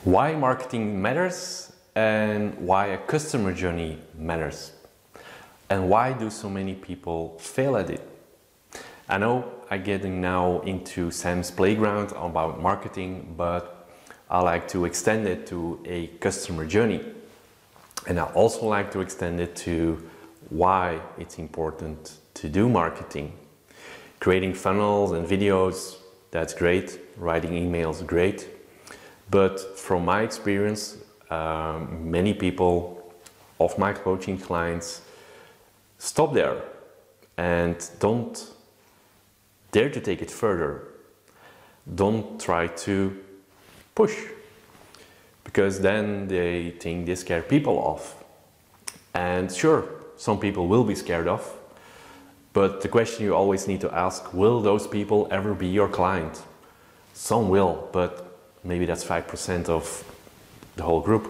Why marketing matters and why a customer journey matters. And why do so many people fail at it? I know I'm getting now into Sam's playground about marketing, but I like to extend it to a customer journey. And I also like to extend it to why it's important to do marketing. Creating funnels and videos, that's great. Writing emails, great. But from my experience, many people of my coaching clients stop there and don't dare to take it further. Don't try to push, because then they think they scare people off. And sure, some people will be scared off, but the question you always need to ask, will those people ever be your client? Some will, but maybe that's 5% of the whole group.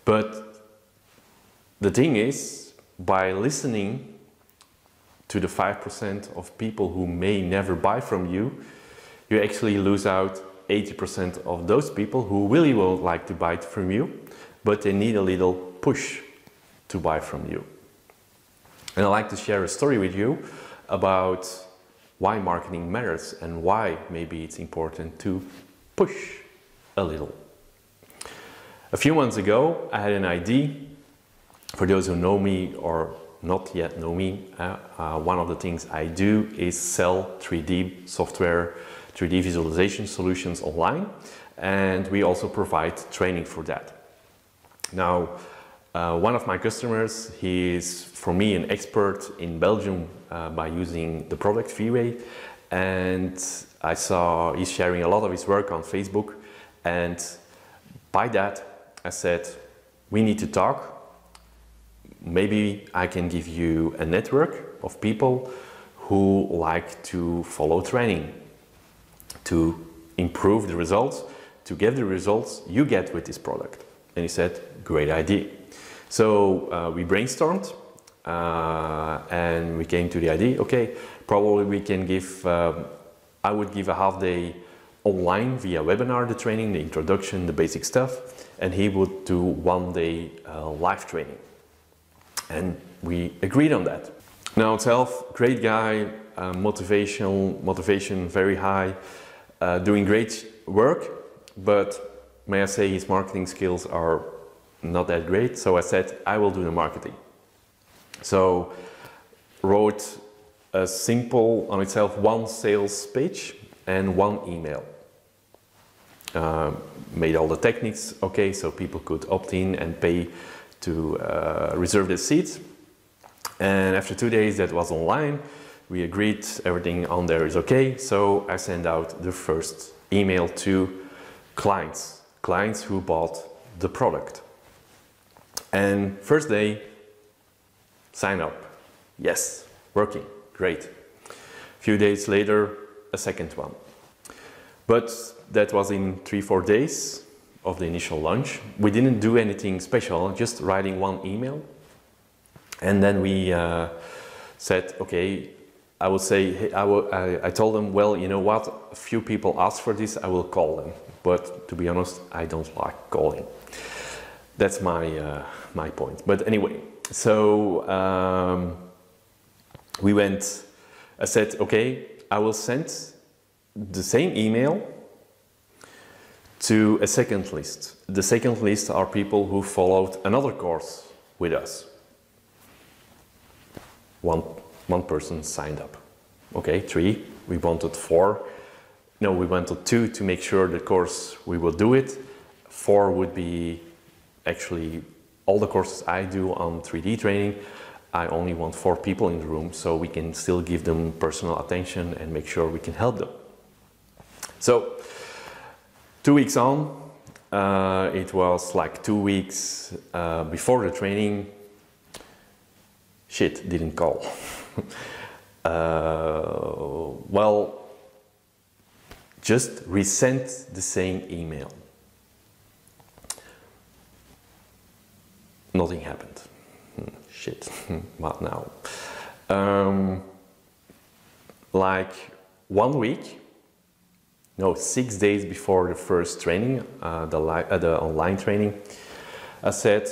But the thing is, by listening to the 5% of people who may never buy from you, you actually lose out 80% of those people who really would like to buy from you, but they need a little push to buy from you. And I'd like to share a story with you about why marketing matters and why maybe it's important to push a little. A few months ago, I had an idea. For those who know me or not yet know me, one of the things I do is sell 3D software, 3D visualization solutions online, and we also provide training for that. Now, one of my customers, he is for me an expert in Belgium by using the product V-Way, and I saw he's sharing a lot of his work on Facebook, and by that I said, we need to talk. Maybe I can give you a network of people who like to follow training, to improve the results, to get the results you get with this product. And he said, great idea. So we brainstormed and we came to the idea, okay, probably we can give, I would give a half day online via webinar, the training, the introduction, the basic stuff, and he would do 1 day live training. And we agreed on that. Now itself, great guy, motivation very high, doing great work, but may I say his marketing skills are not that great. So I said, I will do the marketing. So wrote a simple, on itself, 1 sales page and 1 email. Made all the techniques okay, so people could opt in and pay to reserve the seats. And after 2 days that was online, we agreed everything on there is okay. So I sent out the first email to clients who bought the product. And first day, sign up. Yes, working, great. A few days later, a second one. But that was in 3-4 days of the initial launch. We didn't do anything special, just writing 1 email. And then we said, okay, I would say, I told them, well, you know what, a few people asked for this, I will call them. But to be honest, I don't like calling. That's my point. But anyway, so we went, I said, okay, I will send the same email to a second list. The second list are people who followed another course with us. One person signed up. Okay, 3, we wanted 4. No, we wanted 2 to make sure the course we will do it. 4 would be actually all the courses I do on 3D training. I only want 4 people in the room, so we can still give them personal attention and make sure we can help them. So 2 weeks on, it was like 2 weeks before the training. Shit, didn't call. Well, just resent the same email. Nothing happened. Shit, what now? Like 1 week, no, 6 days before the first training, the online training, I said,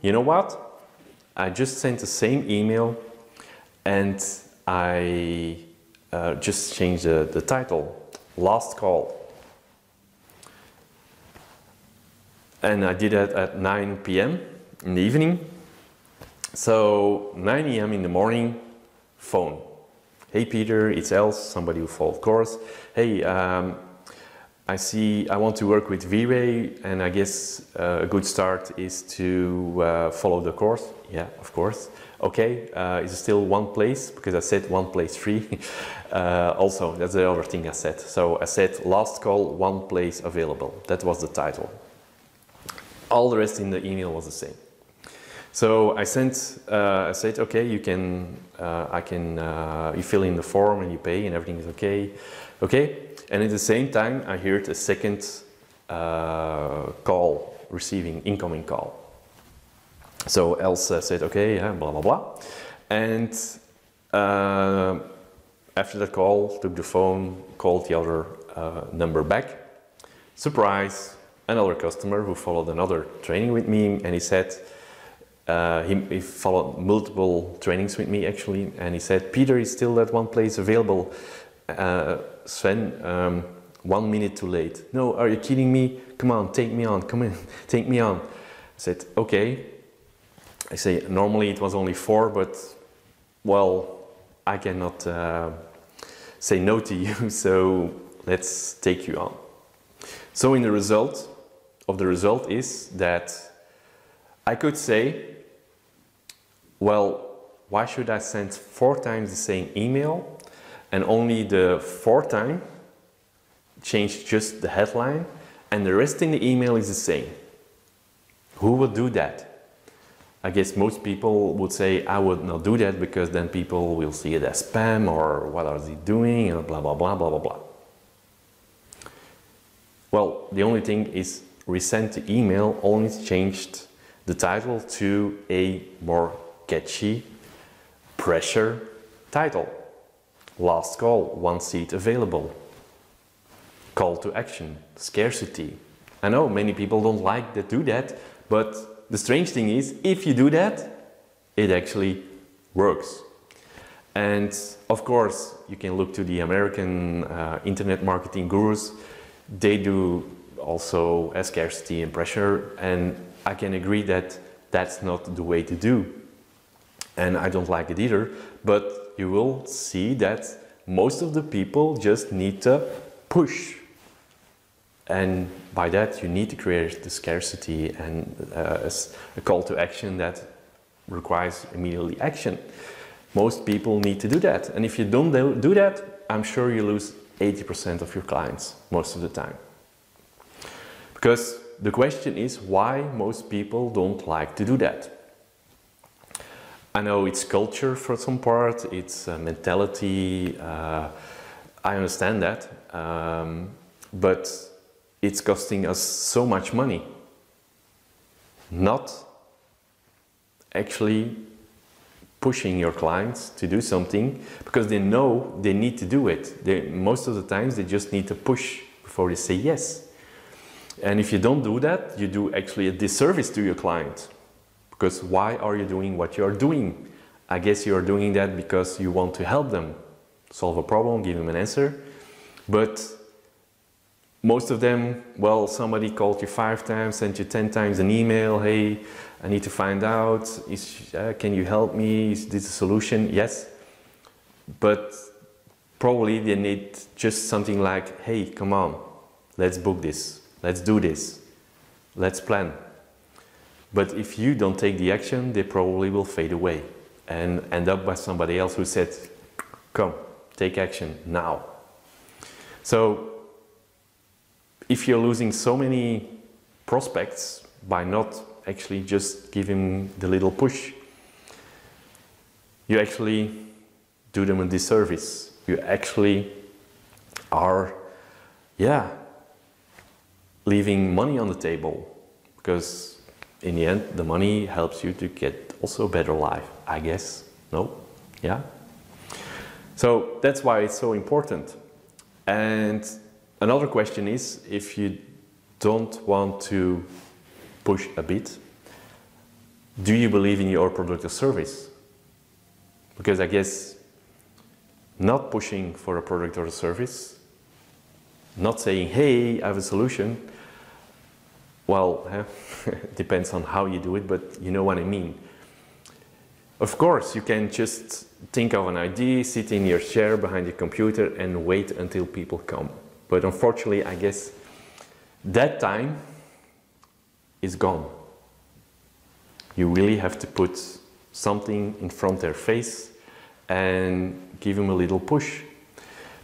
you know what? I just sent the same email and I just changed the title, Last Call. And I did that at 9 p.m. in the evening. So 9 a.m. in the morning, phone. Hey Peter, it's Els, somebody who followed course. Hey, I see I want to work with V-Ray, and I guess a good start is to follow the course. Yeah, of course. Okay, is it still one place? Because I said one place free. Also, that's the other thing I said. So I said last call, one place available. That was the title. All the rest in the email was the same. So I sent, I said, okay, you can, you fill in the form and you pay and everything is okay. Okay, and at the same time, I heard a second call, receiving incoming call. So Elsa said, okay, yeah, blah, blah, blah. And after that call, took the phone, called the other number back. Surprise, another customer who followed another training with me, and he said, he followed multiple trainings with me actually, and he said, Peter, is still that one place available? Sven, 1 minute too late. No, are you kidding me? Come on, take me on, come in, take me on. I said, okay. I say, normally it was only 4, but well, I cannot say no to you, so let's take you on. So in the result is that I could say, well, why should I send 4 times the same email and only the 4th time change just the headline and the rest in the email is the same? Who would do that? I guess most people would say I would not do that because then people will see it as spam or what are they doing and blah blah blah blah blah blah. Well, the only thing is resend the email only changed the title to a more catchy pressure title. Last call, 1 seat available. Call to action, scarcity. I know many people don't like to do that, but the strange thing is, if you do that, it actually works. And of course, you can look to the American internet marketing gurus. They do also a scarcity and pressure, and I can agree that that's not the way to do. And I don't like it either, but you will see that most of the people just need to push. And by that you need to create the scarcity and a call to action that requires immediately action. Most people need to do that. And if you don't do that, I'm sure you lose 80% of your clients most of the time. Because the question is why most people don't like to do that. I know it's culture for some part, it's mentality, I understand that, but it's costing us so much money. Not actually pushing your clients to do something because they know they need to do it. Most of the times they just need to push before they say yes. And if you don't do that, you do actually a disservice to your client. Because why are you doing what you are doing? I guess you are doing that because you want to help them solve a problem, give them an answer. But most of them, well, somebody called you 5 times, sent you 10 times an email. Hey, I need to find out, can you help me? Is this a solution? Yes. But probably they need just something like, hey, come on, let's book this. Let's do this. Let's plan. But if you don't take the action, they probably will fade away and end up by somebody else who said, come, take action now. So if you're losing so many prospects by not actually just giving the little push, you actually do them a disservice. You actually are, leaving money on the table, because in the end, the money helps you to get also a better life, I guess. No? Yeah? So that's why it's so important. And Another question is, if you don't want to push a bit, do you believe in your product or service? Because I guess not pushing for a product or a service, not saying, hey, I have a solution, well, depends on how you do it, but you know what I mean. Of course, you can just think of an idea, sit in your chair behind your computer and wait until people come. But unfortunately, I guess that time is gone. You really have to put something in front of their face and give them a little push.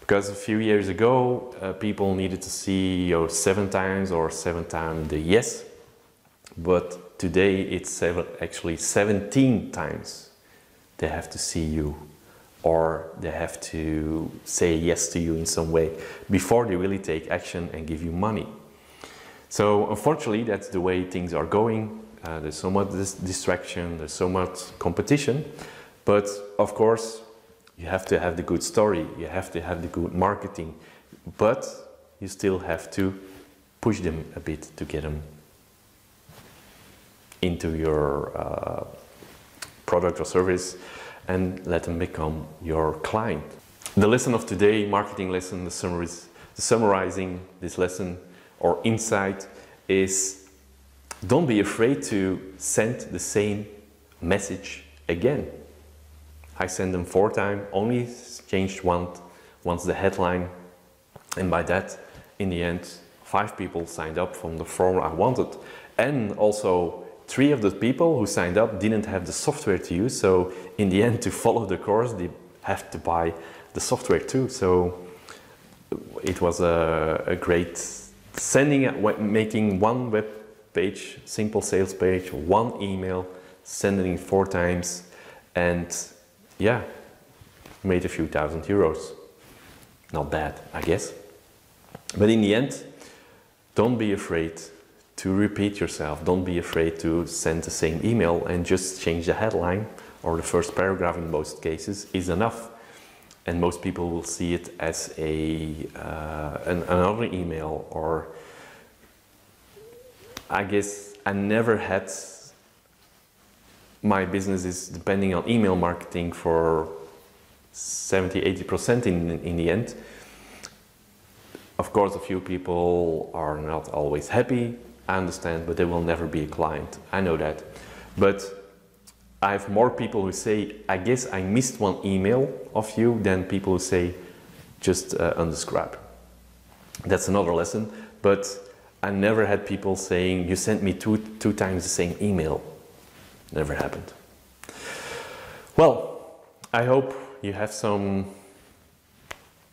Because a few years ago, people needed to see you 7 times or 7 times the yes. But today it's actually 17 times they have to see you, or they have to say yes to you in some way before they really take action and give you money. So unfortunately, that's the way things are going. There's so much distraction, there's so much competition, but of course you have to have the good story, you have to have the good marketing, but you still have to push them a bit to get them into your product or service and let them become your client. The lesson of today, marketing lesson, the summarizing this lesson or insight is, don't be afraid to send the same message again. I sent them 4 times, only changed once the headline, and by that, in the end, 5 people signed up from the form I wanted. And also 3 of the people who signed up didn't have the software to use, so in the end, to follow the course, they have to buy the software too. So it was a great making 1 web page, simple sales page, 1 email, sending it 4 times, and yeah, made a few thousand euros. Not bad, I guess. But in the end, don't be afraid to repeat yourself. Don't be afraid to send the same email, and just change the headline or the first paragraph in most cases is enough. And most people will see it as another email. Or I guess I never had, my business is depending on email marketing for 70–80% in the end. Of course, a few people are not always happy, I understand, but they will never be a client. I know that. But I have more people who say, I guess I missed 1 email of you, than people who say, just unsubscribe. That's another lesson. But I never had people saying, you sent me two times the same email. Never happened. Well, I hope you have some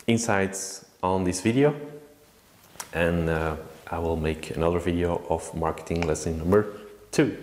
insights on this video, and I will make another video of marketing lesson number 2.